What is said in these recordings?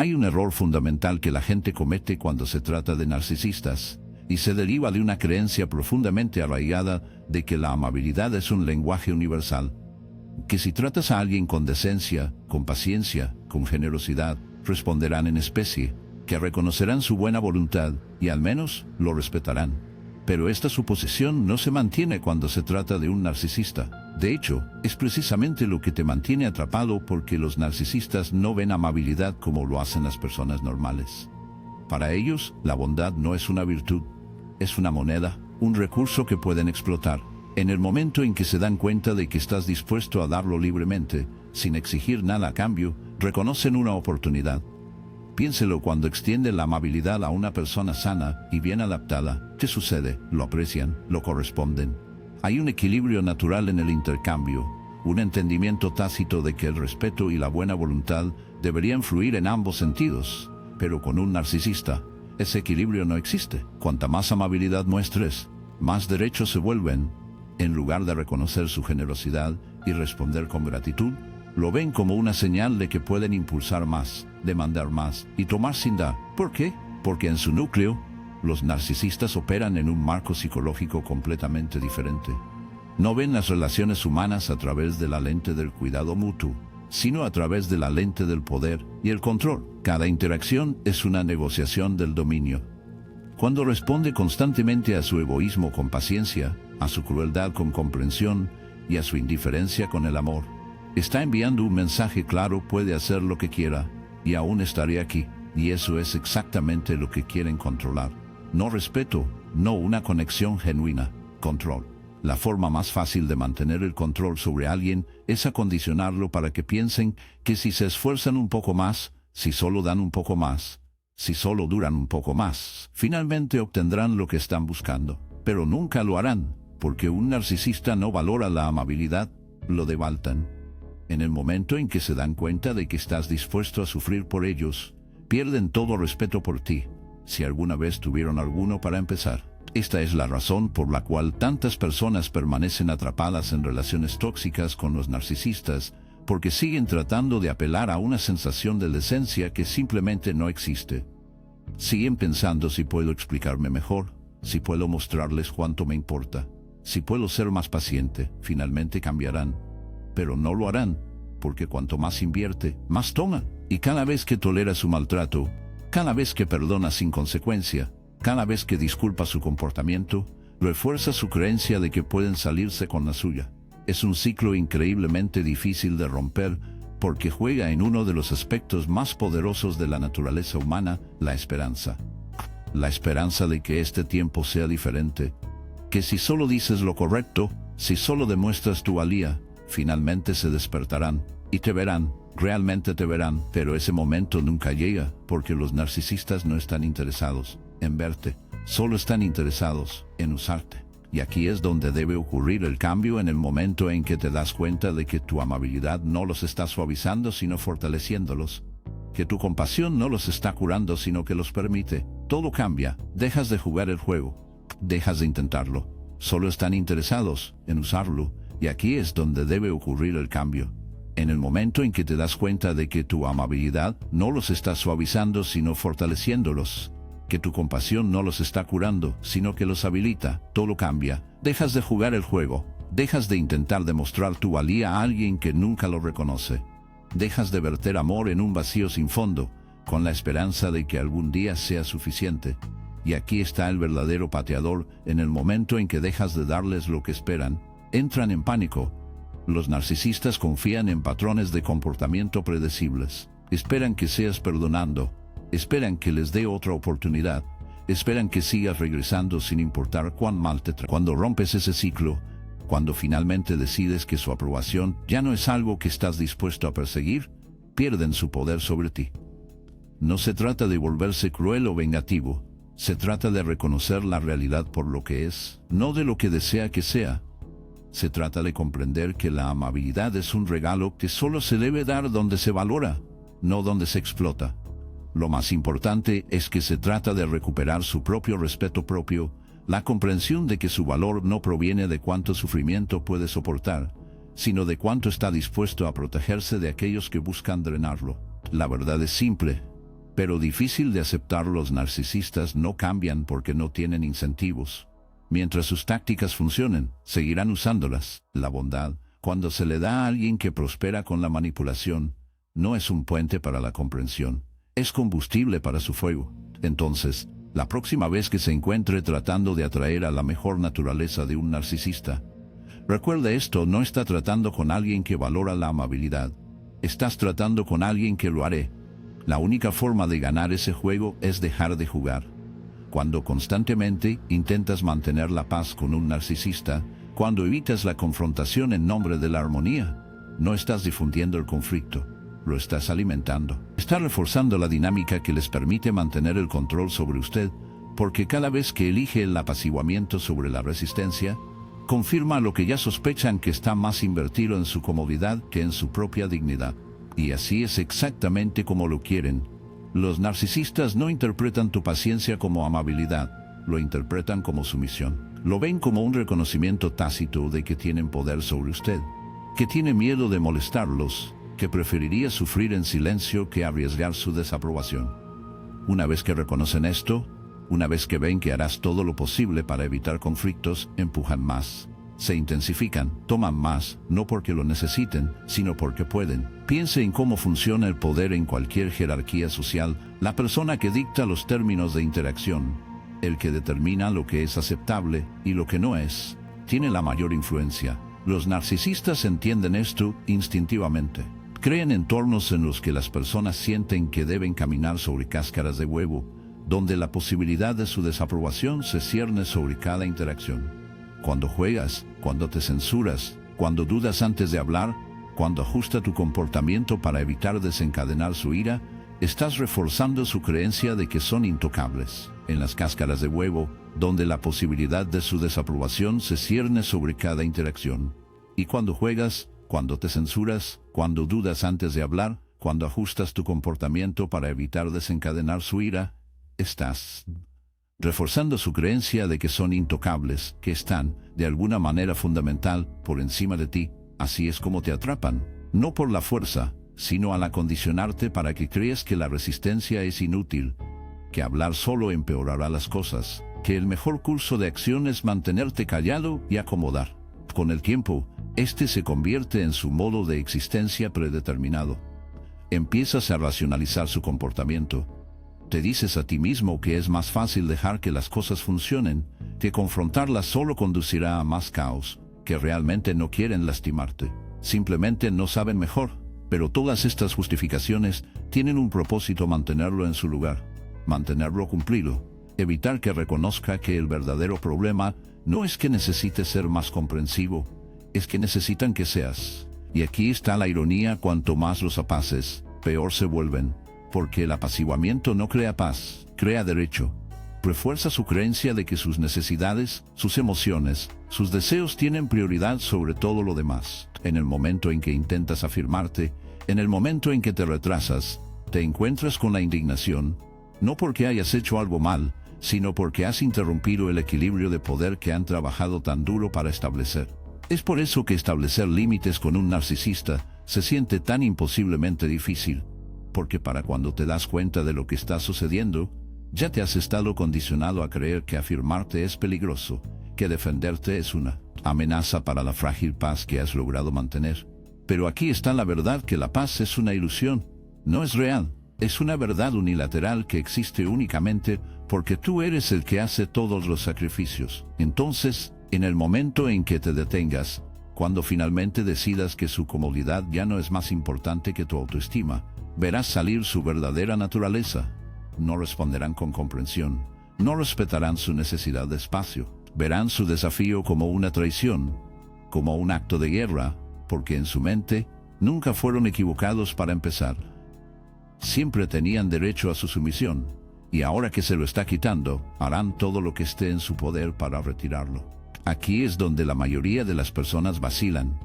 Hay un error fundamental que la gente comete cuando se trata de narcisistas, y se deriva de una creencia profundamente arraigada de que la amabilidad es un lenguaje universal. Que si tratas a alguien con decencia, con paciencia, con generosidad, responderán en especie, que reconocerán su buena voluntad y al menos lo respetarán. Pero esta suposición no se mantiene cuando se trata de un narcisista. De hecho, es precisamente lo que te mantiene atrapado, porque los narcisistas no ven amabilidad como lo hacen las personas normales. Para ellos, la bondad no es una virtud, es una moneda, un recurso que pueden explotar. En el momento en que se dan cuenta de que estás dispuesto a darlo libremente, sin exigir nada a cambio, reconocen una oportunidad. Piénselo: cuando extienden la amabilidad a una persona sana y bien adaptada, ¿qué sucede? Lo aprecian, lo corresponden. Hay un equilibrio natural en el intercambio, un entendimiento tácito de que el respeto y la buena voluntad deberían fluir en ambos sentidos. Pero con un narcisista, ese equilibrio no existe. Cuanta más amabilidad muestres, más derechos se vuelven. En lugar de reconocer su generosidad y responder con gratitud, lo ven como una señal de que pueden impulsar más, demandar más y tomar sin dar. ¿Por qué? Porque en su núcleo, los narcisistas operan en un marco psicológico completamente diferente. No ven las relaciones humanas a través de la lente del cuidado mutuo, sino a través de la lente del poder y el control. Cada interacción es una negociación del dominio. Cuando responde constantemente a su egoísmo con paciencia, a su crueldad con comprensión y a su indiferencia con el amor, está enviando un mensaje claro: puede hacer lo que quiera y aún estaré aquí. Y eso es exactamente lo que quieren controlar. No respeto, no una conexión genuina, control. La forma más fácil de mantener el control sobre alguien es acondicionarlo para que piensen que si se esfuerzan un poco más, si solo dan un poco más, si solo duran un poco más, finalmente obtendrán lo que están buscando. Pero nunca lo harán, porque un narcisista no valora la amabilidad, lo devaltan. En el momento en que se dan cuenta de que estás dispuesto a sufrir por ellos, pierden todo respeto por ti, si alguna vez tuvieron alguno para empezar. Esta es la razón por la cual tantas personas permanecen atrapadas en relaciones tóxicas con los narcisistas, porque siguen tratando de apelar a una sensación de decencia que simplemente no existe. Siguen pensando: si puedo explicarme mejor, si puedo mostrarles cuánto me importa, si puedo ser más paciente, finalmente cambiarán. Pero no lo harán, porque cuanto más invierte, más toma. Y cada vez que tolera su maltrato, cada vez que perdona sin consecuencia, cada vez que disculpa su comportamiento, refuerza su creencia de que pueden salirse con la suya. Es un ciclo increíblemente difícil de romper, porque juega en uno de los aspectos más poderosos de la naturaleza humana: la esperanza. La esperanza de que este tiempo sea diferente, que si solo dices lo correcto, si solo demuestras tu valía, finalmente se despertarán y te verán, realmente te verán. Pero ese momento nunca llega, porque los narcisistas no están interesados en verte, solo están interesados en usarte. Y aquí es donde debe ocurrir el cambio: en el momento en que te das cuenta de que tu amabilidad no los está suavizando sino fortaleciéndolos, que tu compasión no los está curando sino que los permite, todo cambia. Dejas de jugar el juego, dejas de intentarlo, solo están interesados en usarlo. Y aquí es donde debe ocurrir el cambio: en el momento en que te das cuenta de que tu amabilidad no los está suavizando sino fortaleciéndolos, que tu compasión no los está curando sino que los habilita, todo cambia. Dejas de jugar el juego, dejas de intentar demostrar tu valía a alguien que nunca lo reconoce. Dejas de verter amor en un vacío sin fondo, con la esperanza de que algún día sea suficiente. Y aquí está el verdadero pateador: en el momento en que dejas de darles lo que esperan, entran en pánico. Los narcisistas confían en patrones de comportamiento predecibles. Esperan que seas perdonando, esperan que les dé otra oportunidad, esperan que sigas regresando sin importar cuán mal te trate. Cuando rompes ese ciclo, cuando finalmente decides que su aprobación ya no es algo que estás dispuesto a perseguir, pierden su poder sobre ti. No se trata de volverse cruel o vengativo, se trata de reconocer la realidad por lo que es, no de lo que desea que sea. Se trata de comprender que la amabilidad es un regalo que solo se debe dar donde se valora, no donde se explota. Lo más importante es que se trata de recuperar su propio respeto propio, la comprensión de que su valor no proviene de cuánto sufrimiento puede soportar, sino de cuánto está dispuesto a protegerse de aquellos que buscan drenarlo. La verdad es simple: pero difícil de aceptar. Los narcisistas no cambian porque no tienen incentivos. Mientras sus tácticas funcionen, seguirán usándolas. La bondad, cuando se le da a alguien que prospera con la manipulación, no es un puente para la comprensión, es combustible para su fuego. Entonces, la próxima vez que se encuentre tratando de atraer a la mejor naturaleza de un narcisista, recuerde esto: no está tratando con alguien que valora la amabilidad, estás tratando con alguien que lo haré. La única forma de ganar ese juego es dejar de jugar. Cuando constantemente intentas mantener la paz con un narcisista, cuando evitas la confrontación en nombre de la armonía, no estás difundiendo el conflicto, lo estás alimentando. Está reforzando la dinámica que les permite mantener el control sobre usted, porque cada vez que elige el apaciguamiento sobre la resistencia, confirma lo que ya sospechan, que está más invertido en su comodidad que en su propia dignidad. Y así es exactamente como lo quieren. Los narcisistas no interpretan tu paciencia como amabilidad, lo interpretan como sumisión. Lo ven como un reconocimiento tácito de que tienen poder sobre usted, que tiene miedo de molestarlos, que preferiría sufrir en silencio que arriesgar su desaprobación. Una vez que reconocen esto, una vez que ven que harás todo lo posible para evitar conflictos, empujan más, se intensifican, toman más, no porque lo necesiten, sino porque pueden. Piense en cómo funciona el poder en cualquier jerarquía social. La persona que dicta los términos de interacción, el que determina lo que es aceptable y lo que no es, tiene la mayor influencia. Los narcisistas entienden esto instintivamente. Crean entornos en los que las personas sienten que deben caminar sobre cáscaras de huevo, donde la posibilidad de su desaprobación se cierne sobre cada interacción. Cuando juegas, cuando te censuras, cuando dudas antes de hablar, cuando ajusta tu comportamiento para evitar desencadenar su ira, estás reforzando su creencia de que son intocables. En las cáscaras de huevo, donde la posibilidad de su desaprobación se cierne sobre cada interacción. Y cuando juegas, cuando te censuras, cuando dudas antes de hablar, cuando ajustas tu comportamiento para evitar desencadenar su ira, estás reforzando su creencia de que son intocables, que están, de alguna manera fundamental, por encima de ti. Así es como te atrapan, no por la fuerza, sino al acondicionarte para que creas que la resistencia es inútil, que hablar solo empeorará las cosas, que el mejor curso de acción es mantenerte callado y acomodar. Con el tiempo, este se convierte en su modo de existencia predeterminado. Empiezas a racionalizar su comportamiento. Te dices a ti mismo que es más fácil dejar que las cosas funcionen, que confrontarlas solo conducirá a más caos, que realmente no quieren lastimarte, simplemente no saben mejor. Pero todas estas justificaciones tienen un propósito: mantenerlo en su lugar, mantenerlo cumplido, evitar que reconozca que el verdadero problema no es que necesites ser más comprensivo, es que necesitan que seas. Y aquí está la ironía: cuanto más los apaces, peor se vuelven. Porque el apaciguamiento no crea paz, crea derecho. Refuerza su creencia de que sus necesidades, sus emociones, sus deseos tienen prioridad sobre todo lo demás. En el momento en que intentas afirmarte, en el momento en que te retrasas, te encuentras con la indignación, no porque hayas hecho algo mal, sino porque has interrumpido el equilibrio de poder que han trabajado tan duro para establecer. Es por eso que establecer límites con un narcisista se siente tan imposiblemente difícil. Porque para cuando te das cuenta de lo que está sucediendo, ya te has estado condicionado a creer que afirmarte es peligroso, que defenderte es una amenaza para la frágil paz que has logrado mantener. Pero aquí está la verdad: que la paz es una ilusión, no es real, es una verdad unilateral que existe únicamente porque tú eres el que hace todos los sacrificios. Entonces, en el momento en que te detengas, cuando finalmente decidas que su comodidad ya no es más importante que tu autoestima, verás salir su verdadera naturaleza. No responderán con comprensión, no respetarán su necesidad de espacio, verán su desafío como una traición, como un acto de guerra, porque en su mente nunca fueron equivocados para empezar. Siempre tenían derecho a su sumisión, y ahora que se lo está quitando, harán todo lo que esté en su poder para retirarlo. Aquí es donde la mayoría de las personas vacilan.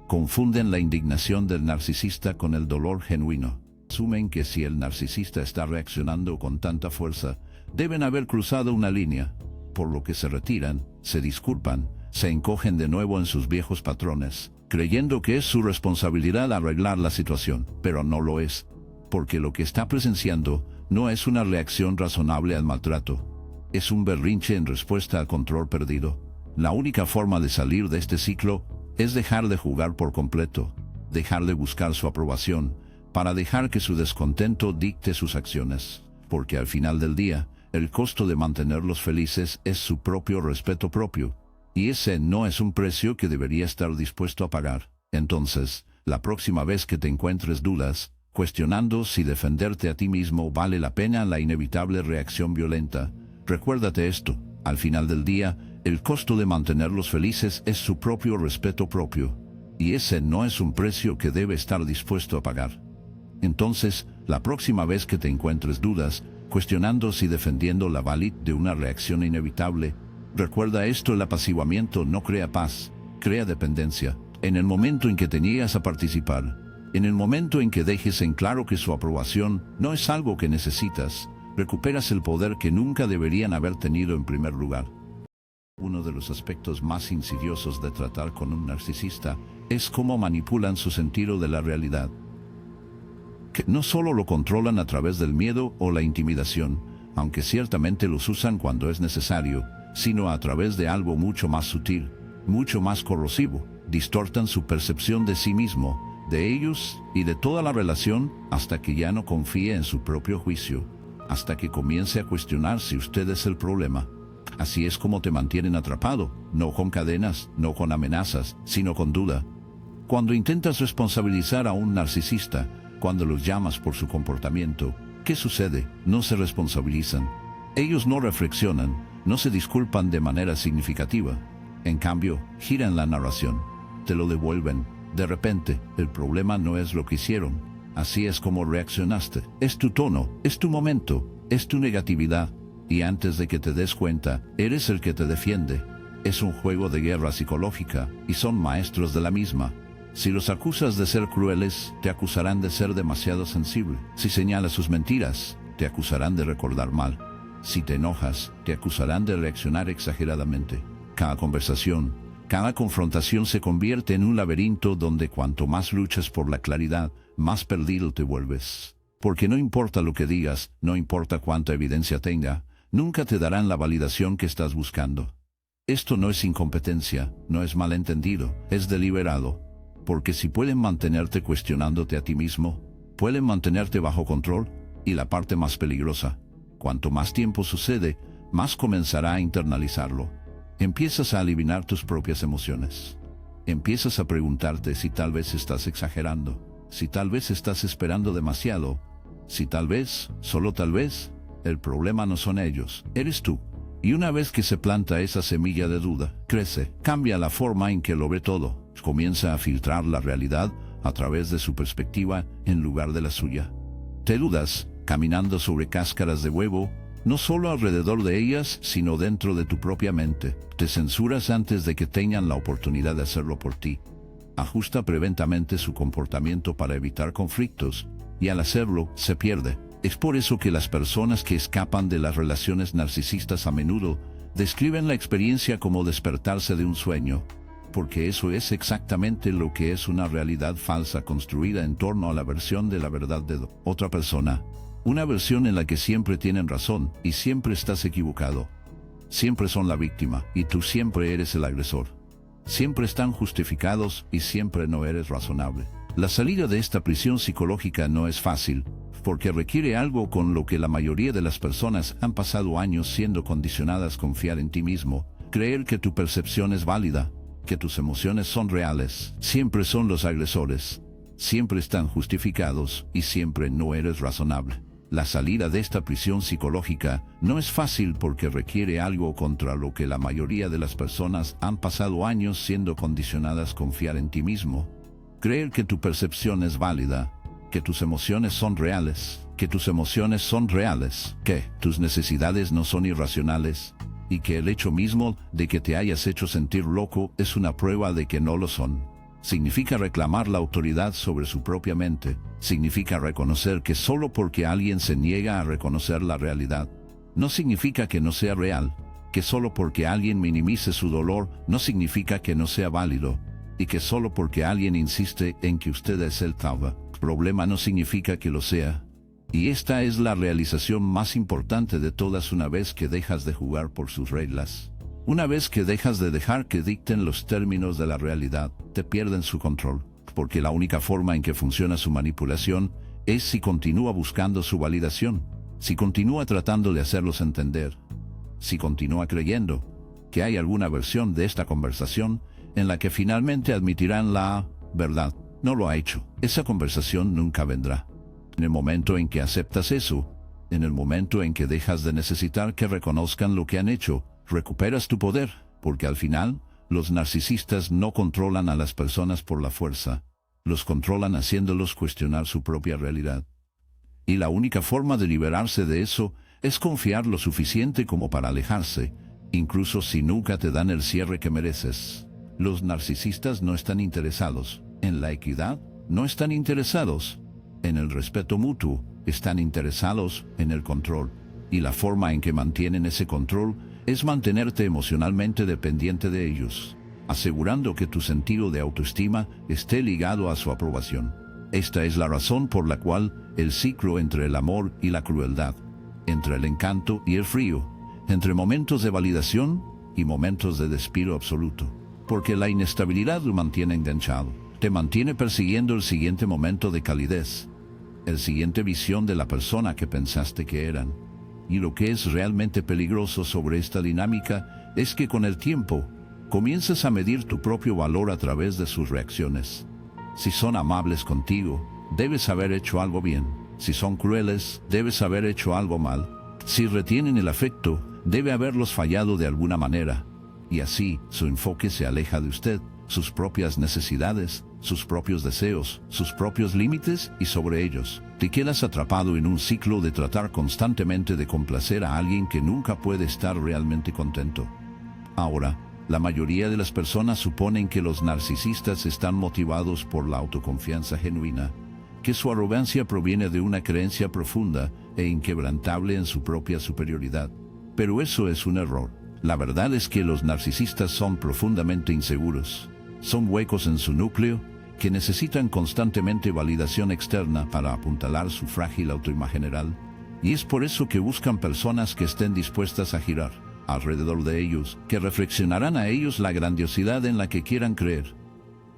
Confunden la indignación del narcisista con el dolor genuino. Asumen que si el narcisista está reaccionando con tanta fuerza, deben haber cruzado una línea, por lo que se retiran, se disculpan, se encogen de nuevo en sus viejos patrones, creyendo que es su responsabilidad arreglar la situación, pero no lo es, porque lo que está presenciando no es una reacción razonable al maltrato. Es un berrinche en respuesta al control perdido. La única forma de salir de este ciclo es dejar de jugar por completo, dejar de buscar su aprobación, para dejar que su descontento dicte sus acciones. Porque al final del día, el costo de mantenerlos felices es su propio respeto propio. Y ese no es un precio que debería estar dispuesto a pagar. Entonces, la próxima vez que te encuentres dudas, cuestionando si defenderte a ti mismo vale la pena la inevitable reacción violenta, recuérdate esto: al final del día, el costo de mantenerlos felices es su propio respeto propio. Y ese no es un precio que debe estar dispuesto a pagar. Entonces, la próxima vez que te encuentres dudas, cuestionando si defendiendo la validez de una reacción inevitable, recuerda esto: el apaciguamiento no crea paz, crea dependencia. En el momento en que te niegas a participar, en el momento en que dejes en claro que su aprobación no es algo que necesitas, recuperas el poder que nunca deberían haber tenido en primer lugar. Uno de los aspectos más insidiosos de tratar con un narcisista es cómo manipulan su sentido de la realidad. Que no solo lo controlan a través del miedo o la intimidación, aunque ciertamente los usan cuando es necesario, sino a través de algo mucho más sutil, mucho más corrosivo. Distortan su percepción de sí mismo, de ellos y de toda la relación, hasta que ya no confíe en su propio juicio, hasta que comience a cuestionar si usted es el problema. Así es como te mantienen atrapado, no con cadenas, no con amenazas, sino con duda. Cuando intentas responsabilizar a un narcisista, cuando los llamas por su comportamiento, ¿qué sucede? No se responsabilizan. Ellos no reflexionan, no se disculpan de manera significativa. En cambio, giran la narración. Te lo devuelven. De repente, el problema no es lo que hicieron. Así es como reaccionaste. Es tu tono, es tu momento, es tu negatividad. Y antes de que te des cuenta, eres el que te defiende. Es un juego de guerra psicológica, y son maestros de la misma. Si los acusas de ser crueles, te acusarán de ser demasiado sensible. Si señalas sus mentiras, te acusarán de recordar mal. Si te enojas, te acusarán de reaccionar exageradamente. Cada conversación, cada confrontación se convierte en un laberinto donde cuanto más luchas por la claridad, más perdido te vuelves. Porque no importa lo que digas, no importa cuánta evidencia tenga, nunca te darán la validación que estás buscando. Esto no es incompetencia, no es malentendido, es deliberado. Porque si pueden mantenerte cuestionándote a ti mismo, pueden mantenerte bajo control, y la parte más peligrosa, cuanto más tiempo sucede, más comenzará a internalizarlo. Empiezas a eliminar tus propias emociones. Empiezas a preguntarte si tal vez estás exagerando, si tal vez estás esperando demasiado, si tal vez, solo tal vez, el problema no son ellos, eres tú. Y una vez que se planta esa semilla de duda, crece, cambia la forma en que lo ve todo, comienza a filtrar la realidad a través de su perspectiva en lugar de la suya. Te dudas, caminando sobre cáscaras de huevo, no solo alrededor de ellas, sino dentro de tu propia mente. Te censuras antes de que tengan la oportunidad de hacerlo por ti. Ajusta preventivamente su comportamiento para evitar conflictos, y al hacerlo, se pierde. Es por eso que las personas que escapan de las relaciones narcisistas a menudo describen la experiencia como despertarse de un sueño, porque eso es exactamente lo que es: una realidad falsa construida en torno a la versión de la verdad de otra persona. Una versión en la que siempre tienen razón y siempre estás equivocado. Siempre son la víctima y tú siempre eres el agresor. Siempre están justificados y siempre no eres razonable. La salida de esta prisión psicológica no es fácil, porque requiere algo con lo que la mayoría de las personas han pasado años siendo condicionadas: confiar en ti mismo, creer que tu percepción es válida, que tus emociones son reales. Siempre son los agresores, siempre están justificados y siempre no eres razonable. La salida de esta prisión psicológica no es fácil porque requiere algo contra lo que la mayoría de las personas han pasado años siendo condicionadas: confiar en ti mismo, creer que tu percepción es válida, que tus emociones son reales, que tus emociones son reales, que tus necesidades no son irracionales, y que el hecho mismo de que te hayas hecho sentir loco es una prueba de que no lo son. Significa reclamar la autoridad sobre su propia mente. Significa reconocer que solo porque alguien se niega a reconocer la realidad, no significa que no sea real, que solo porque alguien minimice su dolor, no significa que no sea válido, y que solo porque alguien insiste en que usted es el problema no significa que lo sea. Y esta es la realización más importante de todas una vez que dejas de jugar por sus reglas. Una vez que dejas de dejar que dicten los términos de la realidad, te pierden su control, porque la única forma en que funciona su manipulación es si continúa buscando su validación, si continúa tratando de hacerlos entender, si continúa creyendo que hay alguna versión de esta conversación en la que finalmente admitirán la verdad. No lo ha hecho. Esa conversación nunca vendrá. En el momento en que aceptas eso, en el momento en que dejas de necesitar que reconozcan lo que han hecho, recuperas tu poder, porque al final, los narcisistas no controlan a las personas por la fuerza, los controlan haciéndolos cuestionar su propia realidad. Y la única forma de liberarse de eso es confiar lo suficiente como para alejarse, incluso si nunca te dan el cierre que mereces. Los narcisistas no están interesados en la equidad, no están interesados en el respeto mutuo, están interesados en el control. Y la forma en que mantienen ese control es mantenerte emocionalmente dependiente de ellos, asegurando que tu sentido de autoestima esté ligado a su aprobación. Esta es la razón por la cual el ciclo entre el amor y la crueldad, entre el encanto y el frío, entre momentos de validación y momentos de despido absoluto. Porque la inestabilidad lo mantiene enganchado, te mantiene persiguiendo el siguiente momento de calidez, el siguiente visión de la persona que pensaste que eran. Y lo que es realmente peligroso sobre esta dinámica es que con el tiempo comienzas a medir tu propio valor a través de sus reacciones. Si son amables contigo, debes haber hecho algo bien. Si son crueles, debes haber hecho algo mal. Si retienen el afecto, debe haberlos fallado de alguna manera. Y así, su enfoque se aleja de usted, sus propias necesidades, sus propios deseos, sus propios límites, y sobre ellos te quedas atrapado en un ciclo de tratar constantemente de complacer a alguien que nunca puede estar realmente contento. Ahora, la mayoría de las personas suponen que los narcisistas están motivados por la autoconfianza genuina, que su arrogancia proviene de una creencia profunda e inquebrantable en su propia superioridad. Pero eso es un error. La verdad es que los narcisistas son profundamente inseguros. Son huecos en su núcleo que necesitan constantemente validación externa para apuntalar su frágil autoimagen general. Y es por eso que buscan personas que estén dispuestas a girar alrededor de ellos, que reflexionarán a ellos la grandiosidad en la que quieran creer.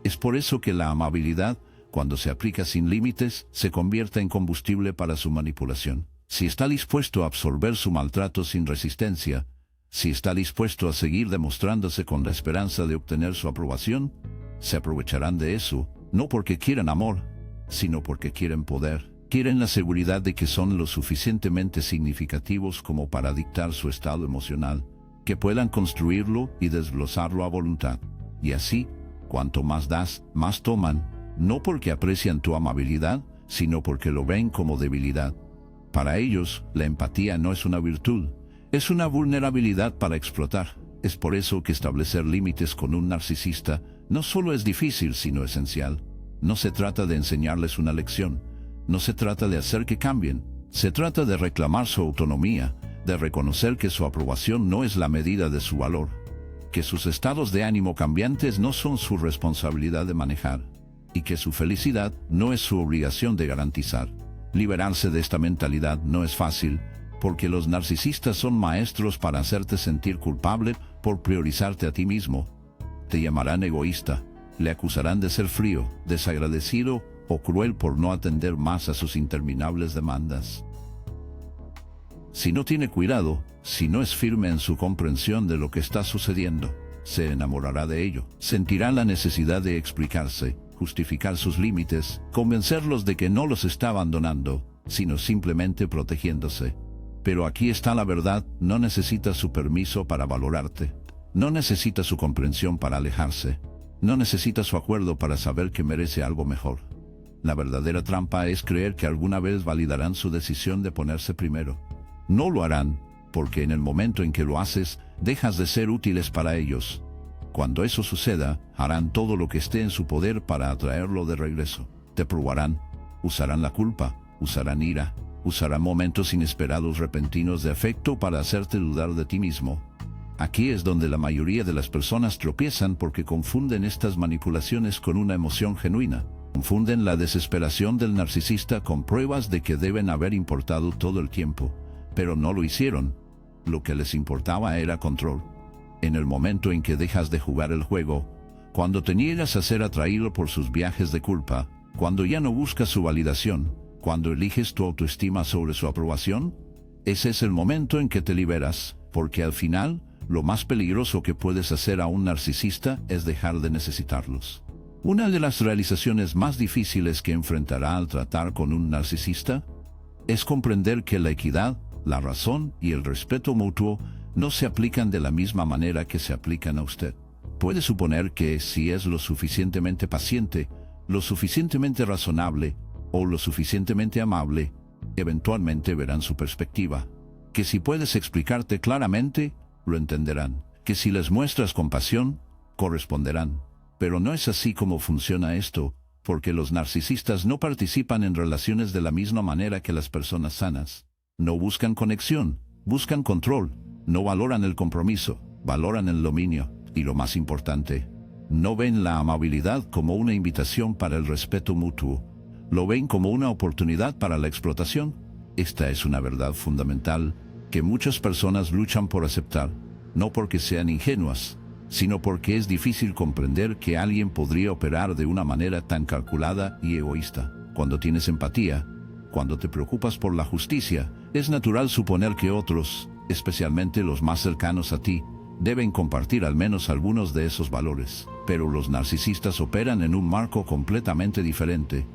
Es por eso que la amabilidad, cuando se aplica sin límites, se convierte en combustible para su manipulación. Si está dispuesto a absorber su maltrato sin resistencia, si está dispuesto a seguir demostrándose con la esperanza de obtener su aprobación, se aprovecharán de eso, no porque quieran amor, sino porque quieren poder. Quieren la seguridad de que son lo suficientemente significativos como para dictar su estado emocional, que puedan construirlo y desglosarlo a voluntad. Y así, cuanto más das, más toman, no porque aprecian tu amabilidad, sino porque lo ven como debilidad. Para ellos, la empatía no es una virtud, es una vulnerabilidad para explotar. Es por eso que establecer límites con un narcisista no solo es difícil, sino esencial. No se trata de enseñarles una lección, no se trata de hacer que cambien, se trata de reclamar su autonomía, de reconocer que su aprobación no es la medida de su valor, que sus estados de ánimo cambiantes no son su responsabilidad de manejar, y que su felicidad no es su obligación de garantizar. Liberarse de esta mentalidad no es fácil, porque los narcisistas son maestros para hacerte sentir culpable por priorizarte a ti mismo. Te llamarán egoísta, le acusarán de ser frío, desagradecido o cruel por no atender más a sus interminables demandas. Si no tiene cuidado, si no es firme en su comprensión de lo que está sucediendo, se enamorará de ello. Sentirá la necesidad de explicarse, justificar sus límites, convencerlos de que no los está abandonando, sino simplemente protegiéndose. Pero aquí está la verdad: no necesita su permiso para valorarte, no necesita su comprensión para alejarse, no necesita su acuerdo para saber que merece algo mejor. La verdadera trampa es creer que alguna vez validarán su decisión de ponerse primero. No lo harán, porque en el momento en que lo haces, dejas de ser útiles para ellos. Cuando eso suceda, harán todo lo que esté en su poder para atraerlo de regreso. Te probarán, usarán la culpa, usarán ira, usarán momentos inesperados repentinos de afecto para hacerte dudar de ti mismo. Aquí es donde la mayoría de las personas tropiezan, porque confunden estas manipulaciones con una emoción genuina, Confunden la desesperación del narcisista con pruebas de que deben haber importado todo el tiempo, pero no lo hicieron. Lo que les importaba era control. En el momento en que dejas de jugar el juego, cuando te niegas a ser atraído por sus viajes de culpa, cuando ya no buscas su validación, cuando eliges tu autoestima sobre su aprobación, ese es el momento en que te liberas, porque al final, lo más peligroso que puedes hacer a un narcisista es dejar de necesitarlos. Una de las realizaciones más difíciles que enfrentará al tratar con un narcisista es comprender que la equidad, la razón y el respeto mutuo no se aplican de la misma manera que se aplican a usted. Puede suponer que si es lo suficientemente paciente, lo suficientemente razonable o lo suficientemente amable, eventualmente verán su perspectiva. Que si puedes explicarte claramente, lo entenderán. Que si les muestras compasión, corresponderán. Pero no es así como funciona esto, porque los narcisistas no participan en relaciones de la misma manera que las personas sanas. No buscan conexión, buscan control, no valoran el compromiso, valoran el dominio, y lo más importante, no ven la amabilidad como una invitación para el respeto mutuo, lo ven como una oportunidad para la explotación. Esta es una verdad fundamental que muchas personas luchan por aceptar, no porque sean ingenuas, sino porque es difícil comprender que alguien podría operar de una manera tan calculada y egoísta. Cuando tienes empatía, cuando te preocupas por la justicia, es natural suponer que otros, especialmente los más cercanos a ti, deben compartir al menos algunos de esos valores. Pero los narcisistas operan en un marco completamente diferente.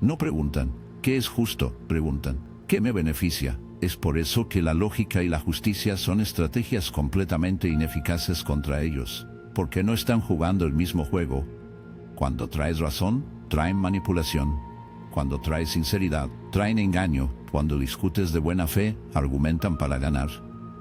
No preguntan, ¿qué es justo? Preguntan, ¿qué me beneficia? Es por eso que la lógica y la justicia son estrategias completamente ineficaces contra ellos, porque no están jugando el mismo juego. Cuando traes razón, traen manipulación. Cuando traes sinceridad, traen engaño. Cuando discutes de buena fe, argumentan para ganar.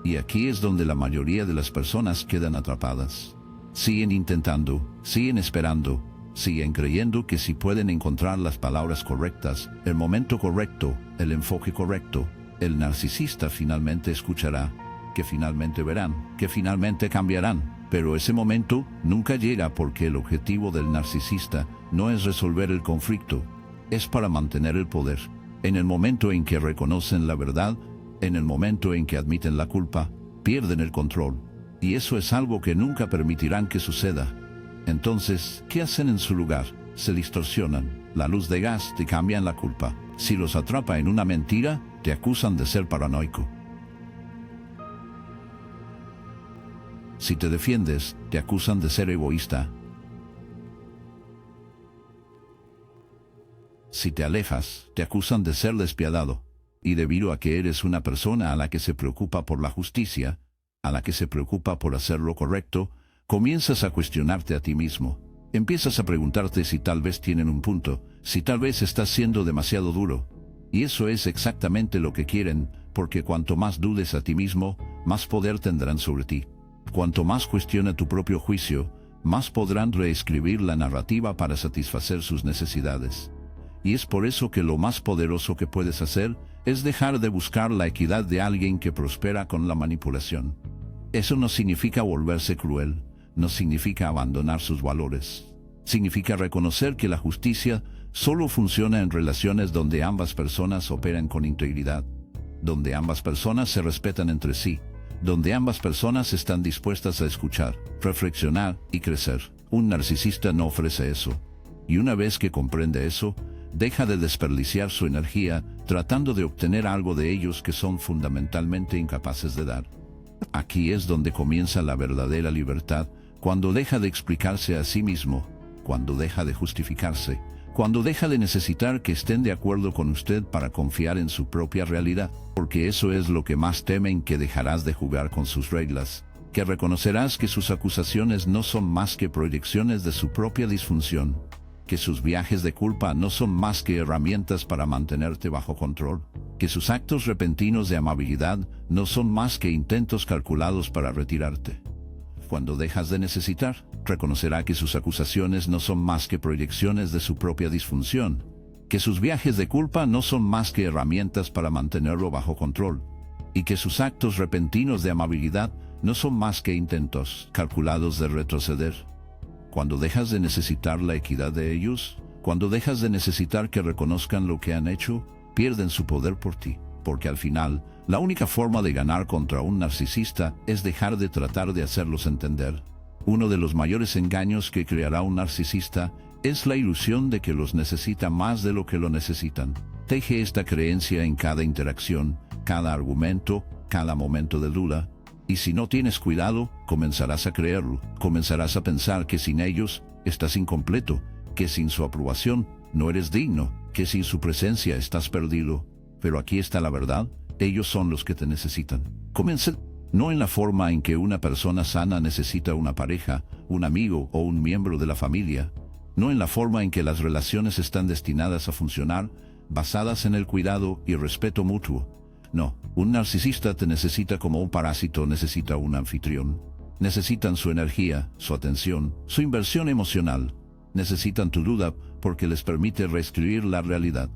Y aquí es donde la mayoría de las personas quedan atrapadas. Siguen intentando, siguen esperando, siguen creyendo que si pueden encontrar las palabras correctas, el momento correcto, el enfoque correcto, el narcisista finalmente escuchará, que finalmente verán, que finalmente cambiarán. Pero ese momento nunca llega porque el objetivo del narcisista no es resolver el conflicto, es para mantener el poder. En el momento en que reconocen la verdad, en el momento en que admiten la culpa, pierden el control. Y eso es algo que nunca permitirán que suceda. Entonces, ¿qué hacen en su lugar? Se distorsionan. La luz de gas te cambian la culpa. Si los atrapa en una mentira, te acusan de ser paranoico. Si te defiendes, te acusan de ser egoísta. Si te alejas, te acusan de ser despiadado. Y debido a que eres una persona a la que se preocupa por la justicia, a la que se preocupa por hacer lo correcto, comienzas a cuestionarte a ti mismo. Empiezas a preguntarte si tal vez tienen un punto, si tal vez estás siendo demasiado duro. Y eso es exactamente lo que quieren, porque cuanto más dudes a ti mismo, más poder tendrán sobre ti. Cuanto más cuestiona tu propio juicio, más podrán reescribir la narrativa para satisfacer sus necesidades. Y es por eso que lo más poderoso que puedes hacer es dejar de buscar la equidad de alguien que prospera con la manipulación. Eso no significa volverse cruel, no significa abandonar sus valores. Significa reconocer que la justicia solo funciona en relaciones donde ambas personas operan con integridad, donde ambas personas se respetan entre sí, donde ambas personas están dispuestas a escuchar, reflexionar y crecer. Un narcisista no ofrece eso. Y una vez que comprende eso, deja de desperdiciar su energía tratando de obtener algo de ellos que son fundamentalmente incapaces de dar. Aquí es donde comienza la verdadera libertad, cuando deja de explicarse a sí mismo, cuando deja de justificarse, cuando deja de necesitar que estén de acuerdo con usted para confiar en su propia realidad, porque eso es lo que más temen, que dejarás de jugar con sus reglas, que reconocerás que sus acusaciones no son más que proyecciones de su propia disfunción, que sus viajes de culpa no son más que herramientas para mantenerte bajo control, que sus actos repentinos de amabilidad no son más que intentos calculados para retirarte. Cuando dejas de necesitar, reconocerá que sus acusaciones no son más que proyecciones de su propia disfunción, que sus viajes de culpa no son más que herramientas para mantenerlo bajo control, y que sus actos repentinos de amabilidad no son más que intentos calculados de retroceder. Cuando dejas de necesitar la equidad de ellos, Cuando dejas de necesitar que reconozcan lo que han hecho, pierden su poder por ti. Porque al final, la única forma de ganar contra un narcisista es dejar de tratar de hacerlos entender. Uno de los mayores engaños que creará un narcisista es la ilusión de que los necesita más de lo que lo necesitan. Teje esta creencia en cada interacción, cada argumento, cada momento de duda, y si no tienes cuidado, comenzarás a creerlo. Comenzarás a pensar que sin ellos estás incompleto, que sin su aprobación no eres digno, que sin su presencia estás perdido. Pero aquí está la verdad, ellos son los que te necesitan. Comienza no en la forma en que una persona sana necesita una pareja, un amigo o un miembro de la familia, no en la forma en que las relaciones están destinadas a funcionar, basadas en el cuidado y respeto mutuo. No, un narcisista te necesita como un parásito necesita un anfitrión. Necesitan su energía, su atención, su inversión emocional. Necesitan tu duda porque les permite reescribir la realidad.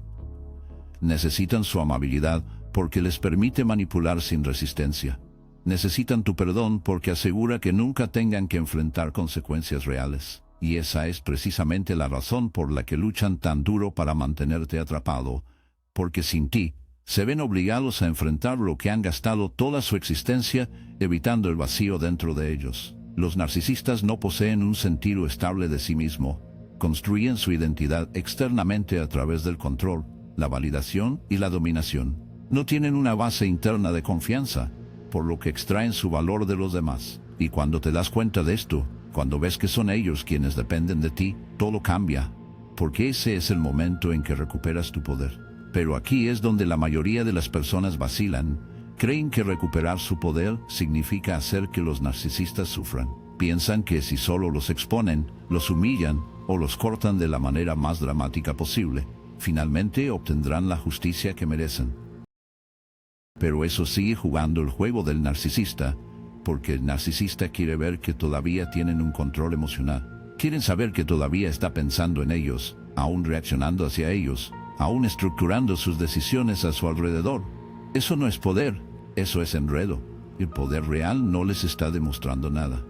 Necesitan su amabilidad porque les permite manipular sin resistencia. Necesitan tu perdón porque asegura que nunca tengan que enfrentar consecuencias reales. Y esa es precisamente la razón por la que luchan tan duro para mantenerte atrapado, porque sin ti, se ven obligados a enfrentar lo que han gastado toda su existencia, evitando el vacío dentro de ellos. Los narcisistas no poseen un sentido estable de sí mismo. Construyen su identidad externamente a través del control, la validación y la dominación. No tienen una base interna de confianza, por lo que extraen su valor de los demás. Y cuando te das cuenta de esto, cuando ves que son ellos quienes dependen de ti, todo cambia, porque ese es el momento en que recuperas tu poder. Pero aquí es donde la mayoría de las personas vacilan. Creen que recuperar su poder significa hacer que los narcisistas sufran. Piensan que si solo los exponen, los humillan o los cortan de la manera más dramática posible, finalmente obtendrán la justicia que merecen. Pero eso sigue jugando el juego del narcisista, porque el narcisista quiere ver que todavía tienen un control emocional. Quieren saber que todavía está pensando en ellos, aún reaccionando hacia ellos, aún estructurando sus decisiones a su alrededor. Eso no es poder, eso es enredo. El poder real no les está demostrando nada.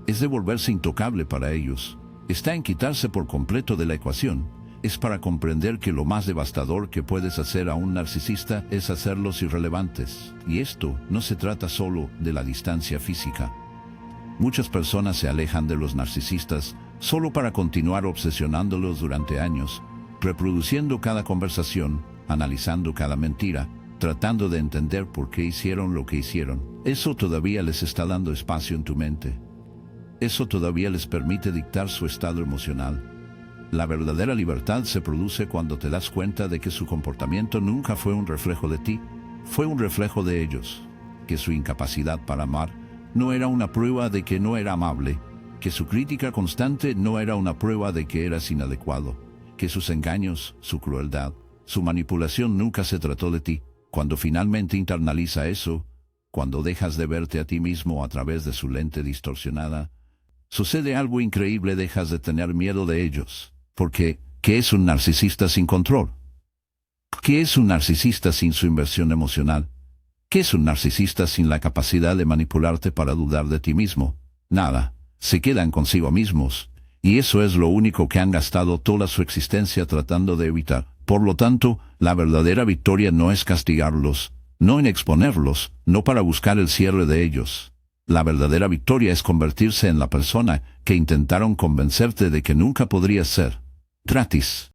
Es de volverse intocable para ellos. Está en quitarse por completo de la ecuación. Es para comprender que lo más devastador que puedes hacer a un narcisista es hacerlos irrelevantes. Y esto no se trata solo de la distancia física. Muchas personas se alejan de los narcisistas solo para continuar obsesionándolos durante años, reproduciendo cada conversación, analizando cada mentira, tratando de entender por qué hicieron lo que hicieron. Eso todavía les está dando espacio en tu mente. Eso todavía les permite dictar su estado emocional. La verdadera libertad se produce cuando te das cuenta de que su comportamiento nunca fue un reflejo de ti, fue un reflejo de ellos, que su incapacidad para amar no era una prueba de que no era amable, que su crítica constante no era una prueba de que eras inadecuado, que sus engaños, su crueldad, su manipulación nunca se trató de ti. Cuando finalmente internaliza eso, cuando dejas de verte a ti mismo a través de su lente distorsionada, sucede algo increíble, dejas de tener miedo de ellos. Porque, ¿qué es un narcisista sin control? ¿Qué es un narcisista sin su inversión emocional? ¿Qué es un narcisista sin la capacidad de manipularte para dudar de ti mismo? Nada. Se quedan consigo mismos. Y eso es lo único que han gastado toda su existencia tratando de evitar. Por lo tanto, la verdadera victoria no es castigarlos, no en exponerlos, no para buscar el cierre de ellos. La verdadera victoria es convertirse en la persona que intentaron convencerte de que nunca podrías ser. Gratis.